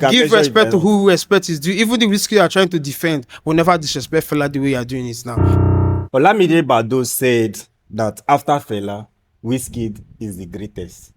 can give measure it respect to by- who respect is due. Even the Wizkid are trying to defend will never disrespect Fela the way you are doing it now. Olamide Bado said that after Fela, Wizkid is the greatest.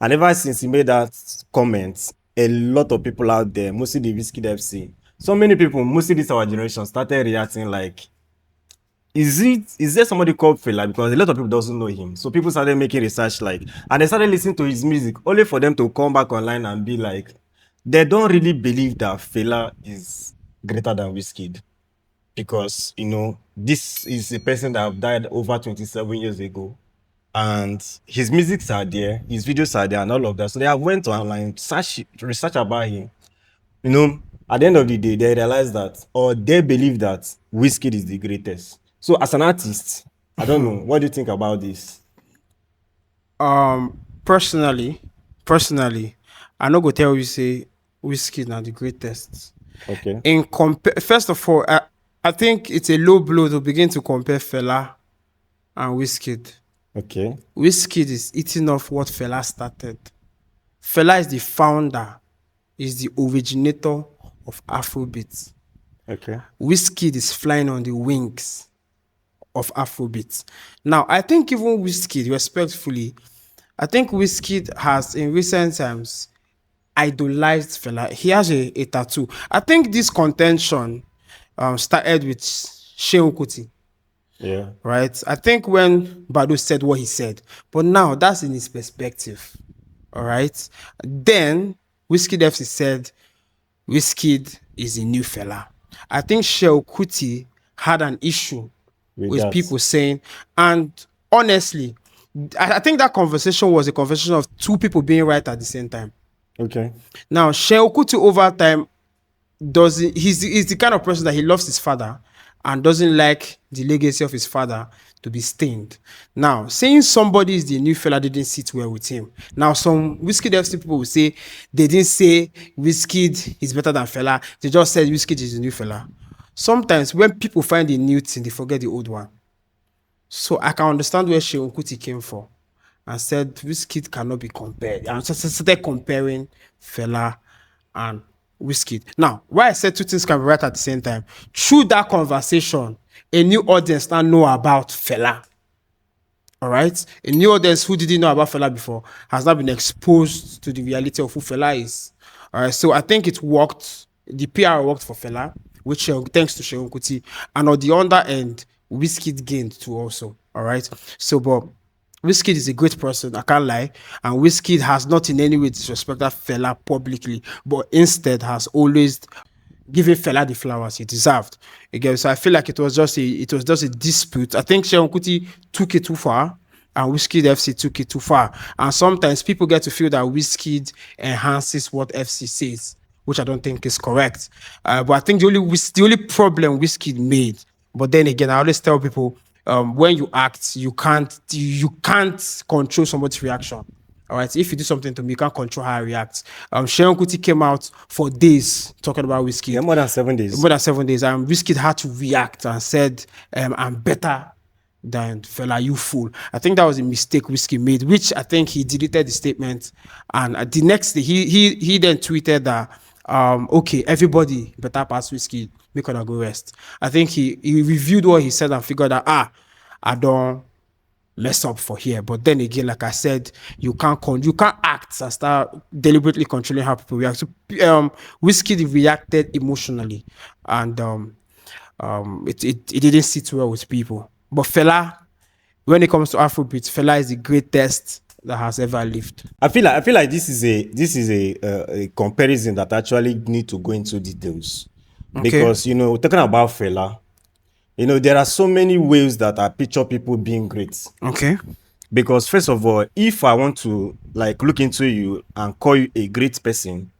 And ever since he made that comment, a lot of people out there, mostly the Wizkid FC, so many people, mostly this our generation, started reacting like, is there somebody called Fela? Because a lot of people doesn't know him. So people started making research like, and they started listening to his music only for them to come back online and be like, they don't really believe that Fela is greater than Wizkid. Because, you know, this is a person that have died over 27 years ago. And his musics are there, his videos are there, and all of that. So they have went online, research about him. You know, at the end of the day, they realize that, or they believe that Wizkid is the greatest. So as an artist, I don't know, what do you think about this? Personally, I no go tell you say Wizkid na the greatest. Okay. First of all, I think it's a low blow to begin to compare Fela and Wizkid. Okay. Wizkid is eating off what Fela started. Fela is the founder, is the originator of Afrobeat. Okay. Wizkid is flying on the wings of Afrobeat. Now, I think even Wizkid, respectfully, I think Wizkid has in recent times idolized Fela. He has a tattoo. I think this contention started with Seun Kuti. Yeah. Right? I think when Badu said what he said, but now that's in his perspective. All right. Then Wizkid-FC said Wizkid is a new Fela. I think Seun Kuti had an issue with that. people saying, and honestly, I think that conversation was a conversation of two people being right at the same time. Okay. Now, Seun Kuti over time he's the kind of person that he loves his father and doesn't like the legacy of his father to be stained. Now, saying somebody is the new Fela didn't sit well with him. Now, some Wizkid-FC people will say they didn't say Wizkid is better than Fela. They just said Wizkid is the new Fela. Sometimes when people find a new thing, they forget the old one. So I can understand where Seun Kuti came from and said Wizkid cannot be compared. And so started comparing Fela and Wizkid. Now, why I said two things can be right at the same time, through that conversation, a new audience now know about Fela. All right? A new audience who didn't know about Fela before has now been exposed to the reality of who Fela is. All right? So I think it worked. The PR worked for Fela, which thanks to Seun Kuti. And on the other end, Wizkid gained too also. All right? So, but Wizkid is a great person, I can't lie. And Wizkid has not in any way disrespected Fela publicly, but instead has always given Fela the flowers he deserved. Again, so I feel like it was just a dispute. I think Seun Kuti took it too far, and Wizkid-FC took it too far. And sometimes people get to feel that Wizkid enhances what FC says, which I don't think is correct. But I think the only problem Wizkid made, but then again, I always tell people, when you act, you can't control somebody's reaction. All right, if you do something to me, you can't control how I react. Seun Kuti came out for days talking about Wizkid. Yeah, more than 7 days. More than 7 days. Wizkid had to react and said, "I'm better than Fela, you fool." I think that was a mistake Wizkid made, which I think he deleted the statement. And the next day, he then tweeted that, okay, everybody better pass Wizkid, make her go rest. I think he reviewed what he said and figured out, I don't mess up for here. But then again, like I said, you can't act and start deliberately controlling how people react. So Wizkid reacted emotionally, and it didn't sit well with people. But Fela, when it comes to Afrobeat, Fela is the greatest that has ever lived. I feel like this is a comparison that actually need to go into details. Okay. Because, you know, talking about Fela, you know, there are so many ways that I picture people being great. Okay. Because first of all, if I want to like look into you and call you a great person,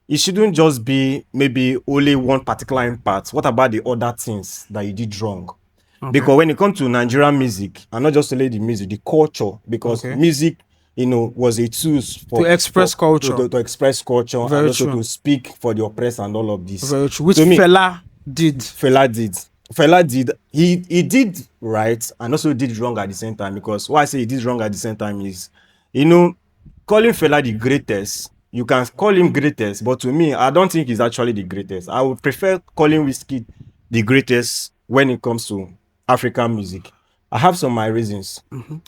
it shouldn't just be maybe only one particular impact. What about the other things that you did wrong? Okay. Because when it comes to Nigerian music, and not just only the music, the culture, because music, you know, was a tool to express culture. To express culture. Very and also true. To speak for the oppressed and all of this. Very true. Which Fela did. He did right and also did wrong at the same time. Because why I say he did wrong at the same time is, you know, calling Fela the greatest, you can call him greatest, but to me, I don't think he's actually the greatest. I would prefer calling Wizkid the greatest when it comes to African music. I have some of my reasons.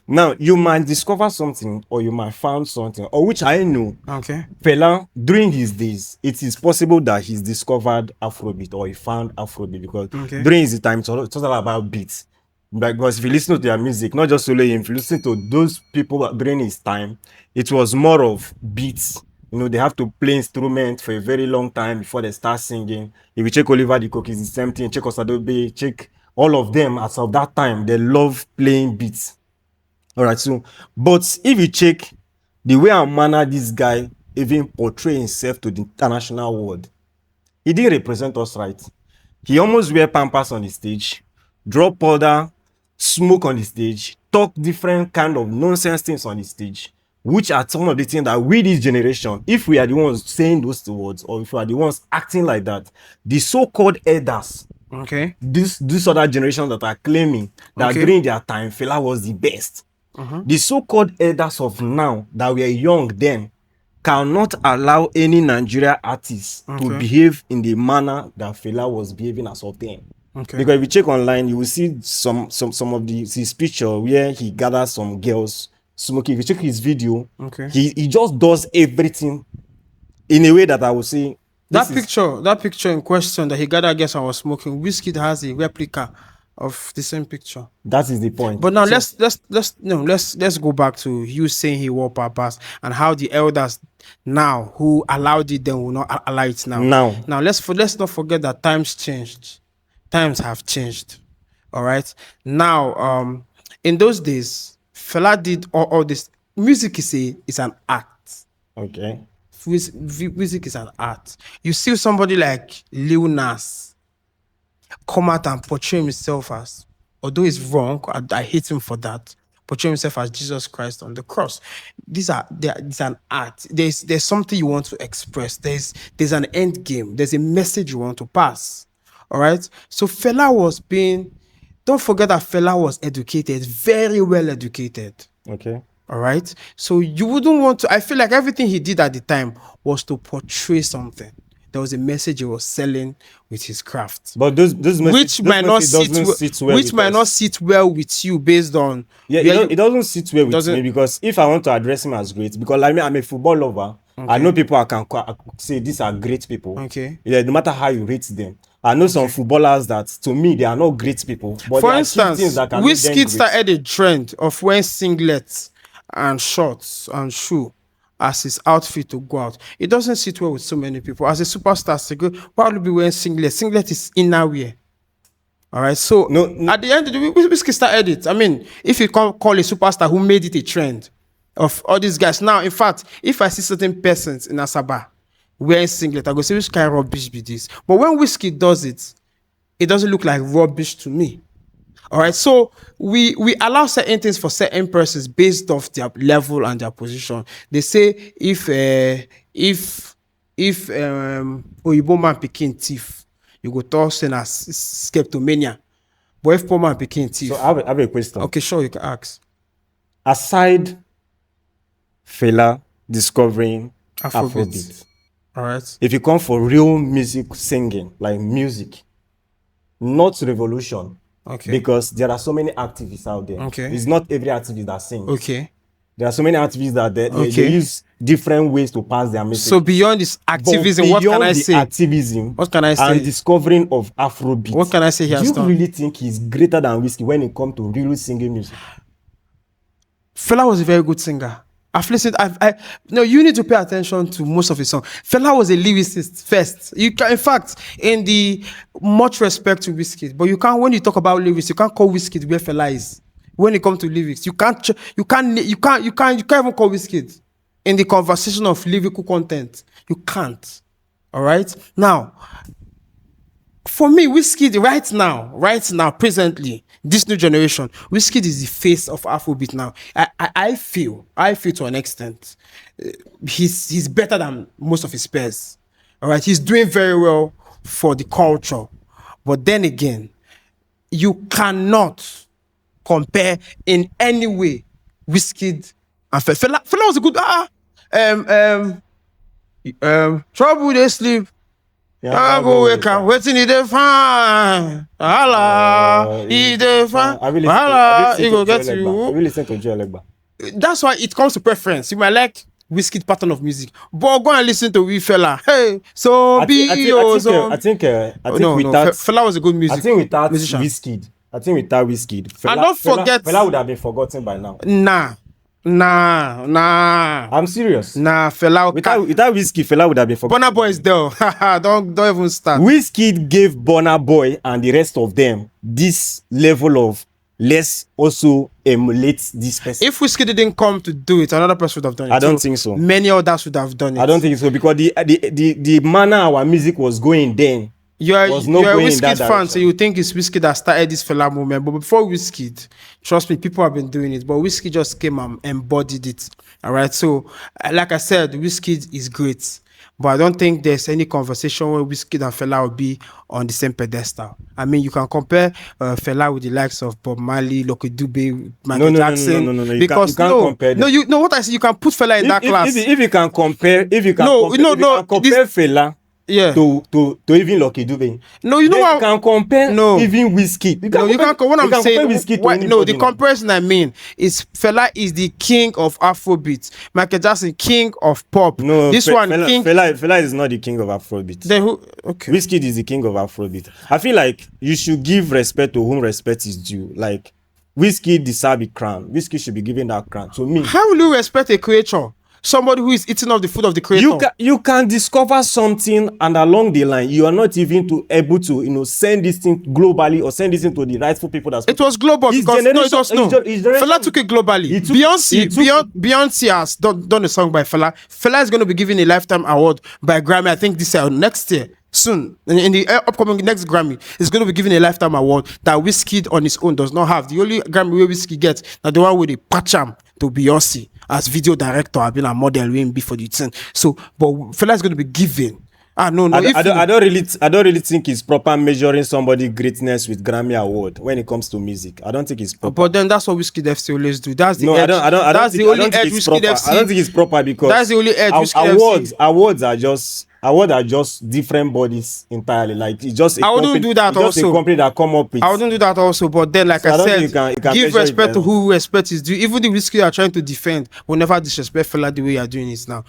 Now, you might discover something or you might find something, or which I know. Okay. Fela, during his days, it is possible that he's discovered Afrobeat or he found Afrobeat because during his time, it's all about beats. Because if you listen to their music, not just only him, if you listen to those people during his time, it was more of beats. You know, they have to play instruments for a very long time before they start singing. If you check Oliver the Cook, it's the same thing. Check Osadobe, check all of them. As of that time, they love playing beats. All right, so, but if you check the way and manner this guy even portray himself to the international world, he didn't represent us right. He almost wear pampers on the stage, drop powder, smoke on the stage, talk different kind of nonsense things on the stage, which are some of the things that we, this generation, if we are the ones saying those words, or if we are the ones acting like that, the so-called elders, Okay. this other generation that are claiming that during their time, Fela was the best. The so-called elders of now that were young then cannot allow any Nigeria artist to behave in the manner that Fela was behaving as of then. Because if you check online, you will see some of his picture where he gathers some girls smoking. If you check his video, he just does everything in a way that I would say that picture in question that he gathered girls and was smoking, Wizkid has a replica of the same picture. That is the point. But now let's go back to you saying he wore papas and how the elders now who allowed it then will not allow it now. Now let's not forget that times changed. Times have changed. All right. Now, in those days, Fela did all this. Music is an art. Okay. Music is an art. You see somebody like Lil Nas come out and portray himself as, although it's wrong, I hate him for that, portray himself as Jesus Christ on the cross. It's an art. There's something you want to express. There's an end game. There's a message you want to pass. All right. So Fela was don't forget that Fela was educated, very well educated. Okay. All right. So you wouldn't want to, I feel like everything he did at the time was to portray something. There was a message he was selling with his craft. But which might not sit well with you based on. Yeah, it doesn't sit well with me because if I want to address him as great, because like me, I'm a football lover. I know people I can say these are great people. Okay. Yeah, no matter how you rate them. I know some footballers that to me they are not great people. But for instance, Wizkid started a trend of wearing singlets and shorts and shoe as his outfit to go out. It doesn't sit well with so many people. As a superstar, why would be wearing singlet? Singlet is inner wear. All right. So at the end of the week, Wizkid started it. I mean, if you call a superstar who made it a trend of all these guys. Now, in fact, if I see certain persons in Asaba wearing singlet, I go say, which kind of rubbish be this? But when Wizkid does it, it doesn't look like rubbish to me. All right, so we allow certain things for certain persons based off their level and their position. They say if Oyibo man picking thief, you go talk saying as skeptomania. But if poor man picking thief, so I have a question. Okay, sure, you can ask. Aside Fela discovering Afrobeat, all right. If you come for real music singing, like music, not revolution. Okay. Because there are so many activists out there. Okay. It's not every activist that sings. Okay. There are so many activists that they use different ways to pass their message. So beyond this activism, what can I say? Activism, what can I say? And discovering of Afrobeat. What can I say? Do you really think he's greater than Wizkid when it comes to really singing music? Fela was a very good singer. I've listened. You need to pay attention to most of his songs. Fela was a lyricist first. You can, in fact, in the much respect to Wizkid, but you can't. When you talk about lyrics, you can't call Wizkid where Fela is. When it comes to lyrics, you can't even call Wizkid in the conversation of lyrical content. You can't. All right. Now, for me, Wizkid right now, presently, this new generation, Wizkid is the face of Afrobeat now. I feel to an extent, he's better than most of his peers. All right, he's doing very well for the culture, but then again, you cannot compare in any way Wizkid and Fela. Fela was a good Trouble they sleep. I go wake up, waiting in the fine. Allah, he the fine. Allah, he go get I you. will listen to Joe Legba. That's why it comes to preference. You might like Wizkid pattern of music, but go and listen to Fela. Hey, so be I think without Fela was a good music. I think without musician. Wizkid, Fela, And don't forget, Fela would have been forgotten by now. Nah. I'm serious. Nah, Fela. Without Wizkid, Fela would have been forgotten. Burna Boy is there. don't even start. Wizkid gave Burna Boy and the rest of them this level of let's also emulate this person. If Wizkid didn't come to do it, another person would have done it. I don't think so. Many others would have done it. I don't think so because the manner our music was going then. You're a Wizkid fan, so you think it's Wizkid that started this Fela movement. But before Wizkid, trust me, people have been doing it. But Wizkid just came and embodied it. All right. So, like I said, Wizkid is great. But I don't think there's any conversation where Wizkid and Fela will be on the same pedestal. I mean, you can compare Fela with the likes of Bob Marley, Lucky Dube, Michael Jackson. No. Because you can't compare them. No, what I say, you can put Fela in that class. If you can compare, compare Fela. Yeah. To even Lucky Dube. No, you know what? You can compare even Wizkid. You can't. What I'm saying, the comparison I mean is Fela is the king of Afrobeat. Michael Jackson, king of pop. No, Fela is not the king of Afrobeat. Then who? Okay. Wizkid is the king of Afrobeat. I feel like you should give respect to whom respect is due. Like Wizkid deserves a crown. Wizkid should be given that crown. To me, how will you respect a creator? Somebody who is eating off the food of the creator. You can discover something and along the line you are not even able to send this thing globally or send this thing to the rightful people. It was global because Fela took it globally. Beyonce has done a song by Fela. Fela is going to be given a lifetime award by Grammy. I think this year, next year. Soon in the upcoming next Grammy is going to be given a lifetime award that Wizkid on his own does not have. The only Grammy where Wizkid gets now the one with the patcham to Beyonce as video director. I've been a model win before the thing. So, but Fela is going to be given. I don't really think it's proper measuring somebody's greatness with Grammy award when it comes to music. I don't think it's proper. But then that's what Wizkid-Fela always do. That's the edge. I don't think it's proper because that's the only edge. Awards are just different bodies entirely. Like it's just. I wouldn't do that also. A company that come up with. I wouldn't do that also. But then, like I said, you can give respect to who respect is due. Even the Wizkid are trying to defend will never disrespect Fela the way you are doing it now.